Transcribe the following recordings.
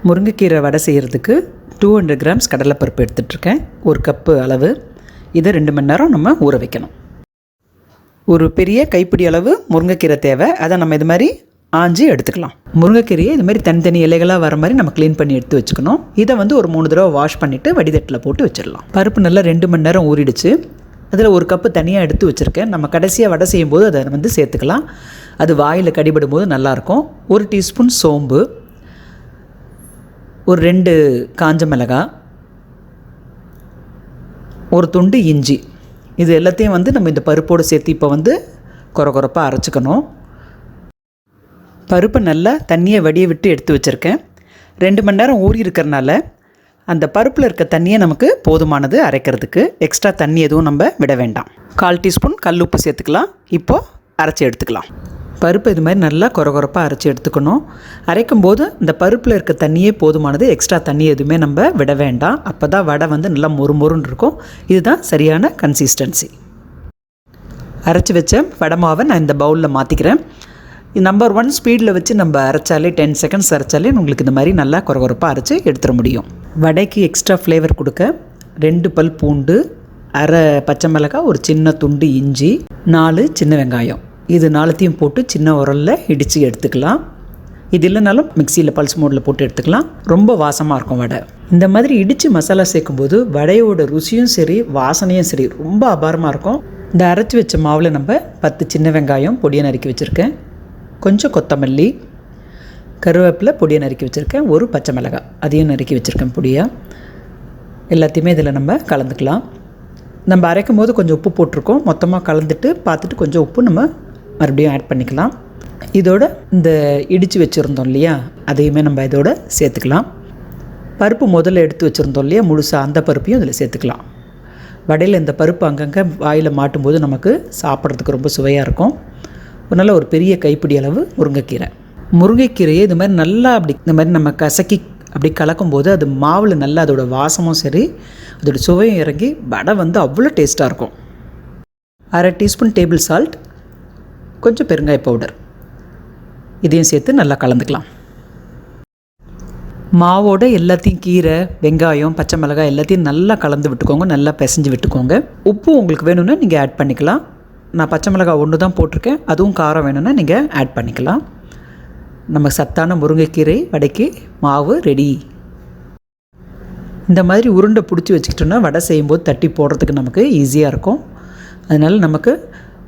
முருங்கைக்கீரை வடை செய்கிறதுக்கு 200 கிராம்ஸ் கடலைப்பருப்பு எடுத்துகிட்ருக்கேன். 1 கப்பு அளவு. இதை 2 மணி நேரம் நம்ம ஊற வைக்கணும். ஒரு பெரிய கைப்பிடி அளவு முருங்கைக்கீரை தேவை. அதை நம்ம இது மாதிரி ஆஞ்சி எடுத்துக்கலாம். முருங்கைக்கீரையை இது மாதிரி தனித்தனி இலைகளாக வர மாதிரி நம்ம க்ளீன் பண்ணி எடுத்து வச்சுக்கணும். இதை வந்து ஒரு 3 தடவை வாஷ் பண்ணிவிட்டு வடிதட்டில் போட்டு வச்சிடலாம். பருப்பு நல்லா 2 மணி நேரம் ஊறிடுச்சு. அதில் 1 கப்பு தனியாக எடுத்து வச்சுருக்கேன். நம்ம கடைசியாக வடை செய்யும்போது அதை வந்து சேர்த்துக்கலாம். அது வாயில் கடிபடும் போது நல்லாயிருக்கும். 1 டீஸ்பூன் சோம்பு, ஒரு 2 காஞ்ச மிளகாய், ஒரு துண்டு இஞ்சி, இது எல்லாத்தையும் வந்து நம்ம இந்த பருப்போடு சேர்த்து இப்போ வந்து கொரகொரப்பாக அரைச்சிக்கணும். பருப்பை நல்லா தண்ணியை வடிய விட்டு எடுத்து வச்சுருக்கேன். 2 மணி நேரம் ஊறி இருக்கிறனால அந்த பருப்பில் இருக்க தண்ணியை நமக்கு போதுமானது அரைக்கிறதுக்கு. எக்ஸ்ட்ரா தண்ணி எதுவும் நம்ம விட வேண்டாம். 1/4 டீஸ்பூன் கல் உப்பு சேர்த்துக்கலாம். இப்போது அரைச்சி எடுத்துக்கலாம். பருப்பு இது மாதிரி நல்லா கொரகொரப்பாக அரைச்சி எடுத்துக்கணும். அரைக்கும் போது இந்த பருப்பில் இருக்க தண்ணியே போதுமானது. எக்ஸ்ட்ரா தண்ணி எதுவுமே நம்ம விட வேண்டாம். அப்போ தான் வடை வந்து நல்லா மொறுமொறுன்னு இருக்கும். இதுதான் சரியான கன்சிஸ்டன்சி. அரைச்சி வச்ச வடை மாவை நான் இந்த பவுலில் மாற்றிக்கிறேன். நம்பர் 1 ஸ்பீடில் வச்சு நம்ம அரைச்சாலே 10 செகண்ட்ஸ் அரைச்சாலே உங்களுக்கு இந்த மாதிரி நல்லா கொரகொரப்பாக அரைச்சி எடுத்துட முடியும். வடைக்கு எக்ஸ்ட்ரா ஃப்ளேவர் கொடுக்க 2 பல் பூண்டு, அரை பச்சை மிளகாய், ஒரு சின்ன துண்டு இஞ்சி, 4 சின்ன வெங்காயம், இது 4த்தையும் போட்டு சின்ன உரலில் இடித்து எடுத்துக்கலாம். இது இல்லைனாலும் மிக்சியில் பல்ஸ் மோடில் போட்டு எடுத்துக்கலாம். ரொம்ப வாசமாக இருக்கும் வடை. இந்த மாதிரி இடித்து மசாலா சேர்க்கும்போது வடையோட ருசியும் சரி வாசனையும் சரி ரொம்ப அபாரமாக இருக்கும். இந்த அரைச்சி வச்ச மாவில் நம்ம 10 சின்ன வெங்காயம் பொடியை நறுக்கி வச்சுருக்கேன், கொஞ்சம் கொத்தமல்லி, கருவேப்பிலை பொடியை நறுக்கி வச்சுருக்கேன், ஒரு பச்சை மிளகாய் அதையும் நறுக்கி வச்சுருக்கேன் பொடியாக. எல்லாத்தையுமே இதில் நம்ம கலந்துக்கலாம். நம்ம அரைக்கும் போது கொஞ்சம் உப்பு போட்டிருக்கோம். மொத்தமாக கலந்துட்டு பார்த்துட்டு கொஞ்சம் உப்பு நம்ம மறுபடியும் ஆட் பண்ணிக்கலாம். இதோட இந்த இடித்து வச்சுருந்தோம் இல்லையா, அதையுமே நம்ம இதோட சேர்த்துக்கலாம். பருப்பு முதல்ல எடுத்து வச்சுருந்தோம் இல்லையா முழுசாக, அந்த பருப்பையும் இதில் சேர்த்துக்கலாம். வடையில் இந்த பருப்பு அங்கங்கே வாயில் மாட்டும்போது நமக்கு சாப்பிட்றதுக்கு ரொம்ப சுவையாக இருக்கும். நல்ல ஒரு பெரிய கைப்பிடி அளவு முருங்கைக்கீரை. முருங்கைக்கீரையை இது மாதிரி நல்லா இந்த மாதிரி நம்ம கசக்கி அப்படி கலக்கும்போது அது மாவில் நல்லா அதோட வாசமும் சரி அதோட சுவையும் இறங்கி வடை வந்து அவ்வளோ டேஸ்ட்டாக இருக்கும். 1/2 டீஸ்பூன் டேபிள் சால்ட், கொஞ்சம் பெருங்காய பவுடர், இதையும் சேர்த்து நல்லா கலந்துக்கலாம். மாவோட எல்லாத்தையும் கீரை, வெங்காயம், பச்சை மிளகாய் எல்லாத்தையும் நல்லா கலந்து விட்டுக்கோங்க. நல்லா பிசைஞ்சு விட்டுக்கோங்க. உப்பு உங்களுக்கு வேணும்னா நீங்கள் ஆட் பண்ணிக்கலாம். நான் பச்சை மிளகாய் 1 தான் போட்டிருக்கேன். அதுவும் காரம் வேணும்னா நீங்கள் ஆட் பண்ணிக்கலாம். நம்ம சத்தான முருங்கைக்கீரை வடைக்கு மாவு ரெடி. இந்த மாதிரி உருண்டை பிடிச்சி வச்சுக்கிட்டோன்னா வடை செய்யும்போது தட்டி போடுறதுக்கு நமக்கு ஈஸியாக இருக்கும். அதனால் நமக்கு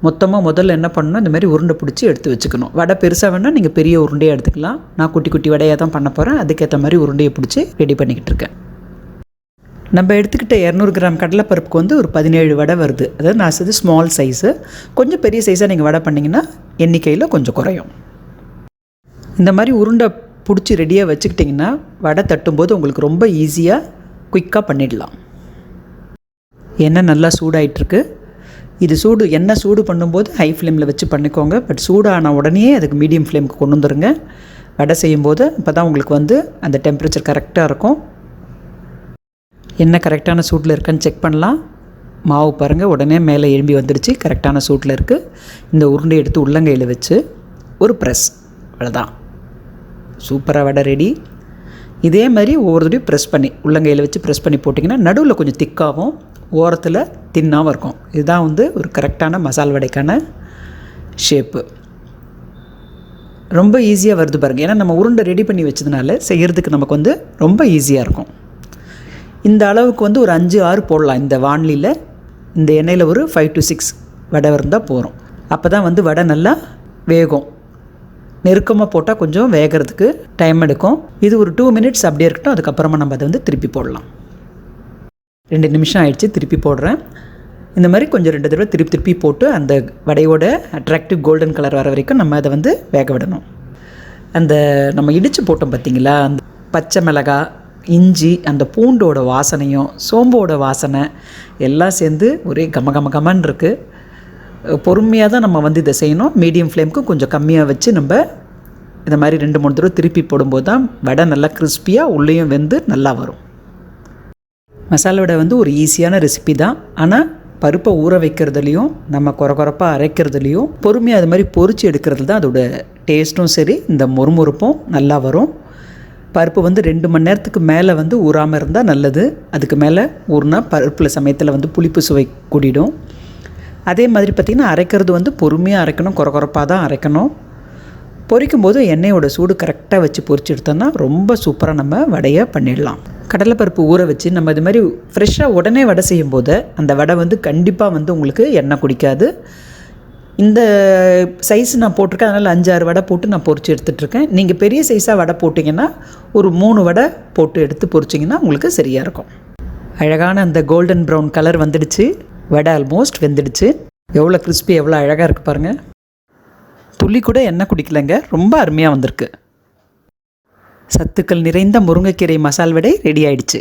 மொத்தமாக முதல்ல என்ன பண்ணணும், இந்த மாதிரி உருண்டை பிடிச்சி எடுத்து வச்சுக்கணும். வடை பெருசாக வேணால் நீங்கள் பெரிய உருண்டையாக எடுத்துக்கலாம். நான் குட்டி குட்டி வடையாக தான் பண்ண போகிறேன். அதுக்கேற்ற மாதிரி உருண்டையை பிடிச்சி ரெடி பண்ணிக்கிட்டு இருக்கேன். நம்ம எடுத்துக்கிட்ட 200 கிராம் கடலைப்பருப்புக்கு வந்து ஒரு 17 வடை வருது. அதாவது நான் செய்து ஸ்மால் சைஸு. கொஞ்சம் பெரிய சைஸாக நீங்கள் வடை பண்ணிங்கன்னா எண்ணிக்கையில் கொஞ்சம் குறையும். இந்த மாதிரி உருண்டை பிடிச்சி ரெடியாக வச்சுக்கிட்டிங்கன்னா வடை தட்டும்போது உங்களுக்கு ரொம்ப ஈஸியாக குயிக்காக பண்ணிடலாம். எண்ணெய் நல்லா சூடாயிட்ருக்கு. இது எண்ணெய் சூடு பண்ணும்போது ஹை ஃப்ளேமில் வச்சு பண்ணிக்கோங்க. பட் சூடான உடனே அதுக்கு மீடியம் ஃப்ளேமுக்கு கொண்டு வந்துடுங்க வடை செய்யும்போது. அப்போ தான் உங்களுக்கு வந்து அந்த டெம்பரேச்சர் கரெக்டாக இருக்கும். எண்ணெய் கரெக்டான சூட்டில் இருக்கான்னு செக் பண்ணலாம். மாவு பாருங்கள் உடனே மேலே எழும்பி வந்துடுச்சு, கரெக்டான சூட்டில் இருக்குது. இந்த உருண்டை எடுத்து உள்ளங்கையில் வச்சு ஒரு ப்ரெஸ், அவ்வளோதான், சூப்பராக வடை ரெடி. இதே மாதிரி ஒவ்வொரு தடவையும் ப்ரெஸ் பண்ணி உள்ளங்கையில் வச்சு ப்ரெஸ் பண்ணி போட்டிங்கன்னா நடுவில் கொஞ்சம் திக்காகவும் ஓரத்தில் தின்னாகவும் இருக்கும். இதுதான் வந்து ஒரு கரெக்டான மசால் வடைக்கான ஷேப்பு. ரொம்ப ஈஸியாக வருது பாருங்கள். ஏன்னா நம்ம உருண்டை ரெடி பண்ணி வச்சதுனால செய்கிறதுக்கு நமக்கு வந்து ரொம்ப ஈஸியாக இருக்கும். இந்த அளவுக்கு வந்து ஒரு 5-6 போடலாம் இந்த வாணலியில். இந்த எண்ணெயில் ஒரு 5 to 6 வடை இருந்தால் போகிறோம். அப்போ தான் வந்து வடை நல்லா வேகும். நெருக்கமாக போட்டால் கொஞ்சம் வேகிறதுக்கு டைம் எடுக்கும். இது ஒரு 2 மினிட்ஸ் அப்படியே இருக்கட்டும். அதுக்கப்புறமா நம்ம அதை வந்து திருப்பி போடலாம். 2 நிமிஷம் ஆயிடுச்சு, திருப்பி போடுறேன். இந்த மாதிரி கொஞ்சம் 2 தடவை திருப்பி போட்டு அந்த வடையோட அட்ராக்டிவ் கோல்டன் கலர் வர வரைக்கும் நம்ம அதை வந்து வேக விடணும். அந்த நம்ம இடித்து போட்டோம் பார்த்திங்களா, அந்த பச்சை மிளகாய், இஞ்சி, அந்த பூண்டோட வாசனையும் சோம்போட வாசனை எல்லாம் சேர்ந்து ஒரே கமன்னு இருக்குது. பொறுமையாக தான் நம்ம வந்து இதை செய்யணும். மீடியம் ஃப்ளேமுக்கும் கொஞ்சம் கம்மியாக வச்சு நம்ம இந்த மாதிரி 2-3 தடவை திருப்பி போடும்போது தான் வடை நல்லா கிறிஸ்பியாக உள்ளேயும் வெந்து நல்லா வரும். மசாலா வடை வந்து ஒரு ஈஸியான ரெசிபி தான். ஆனால் பருப்பை ஊற வைக்கிறதுலையும் நம்ம கொரகொரப்பாக அரைக்கிறதுலையும் பொறுமையாக அது மாதிரி பொரிச்சு எடுக்கிறது தான் அதோட டேஸ்ட்டும் சரி இந்த மொறுமொறுப்பும் நல்லா வரும். பருப்பு வந்து 2 மணி நேரத்துக்கு மேலே வந்து ஊறாமல் இருந்தால் நல்லது. அதுக்கு மேலே ஊறினா பருப்பில் சமயத்தில் வந்து புளிப்பு சுவை கூடிடும். அதே மாதிரி பார்த்திங்கன்னா அரைக்கிறது வந்து பொறுமையாக அரைக்கணும், குறப்பாக தான் அரைக்கணும். பொரிக்கும் போது எண்ணெயோட சூடு கரெக்டாக வச்சு பொரிச்சு எடுத்தோம்னா ரொம்ப சூப்பராக நம்ம வடையை பண்ணிடலாம். கடலைப்பருப்பு ஊற வச்சு நம்ம இது மாதிரி ஃப்ரெஷ்ஷாக உடனே வடை செய்யும் போது அந்த வடை வந்து கண்டிப்பாக வந்து உங்களுக்கு எண்ணெய் குடிக்காது. இந்த சைஸ் நான் போட்டிருக்கேன், அதனால் 5-6 வடை போட்டு நான் பொரிச்சு எடுத்துகிட்ருக்கேன். நீங்கள் பெரிய சைஸாக வடை போட்டிங்கன்னா ஒரு 3 வடை போட்டு எடுத்து பொரிச்சிங்கன்னா உங்களுக்கு சரியாக இருக்கும். அழகான அந்த கோல்டன் ப்ரௌன் கலர் வந்துடுச்சு. வடை ஆல்மோஸ்ட் வெந்துடுச்சு. எவ்வளோ கிறிஸ்பி, எவ்வளோ அழகாக இருக்குது பாருங்கள். துளி கூட எண்ணெய் குடிக்கலைங்க, ரொம்ப அருமையாக வந்திருக்கு. சத்துக்கள் நிறைந்த முருங்கைக்கீரை மசால் வடை ரெடி ஆயிடுச்சு.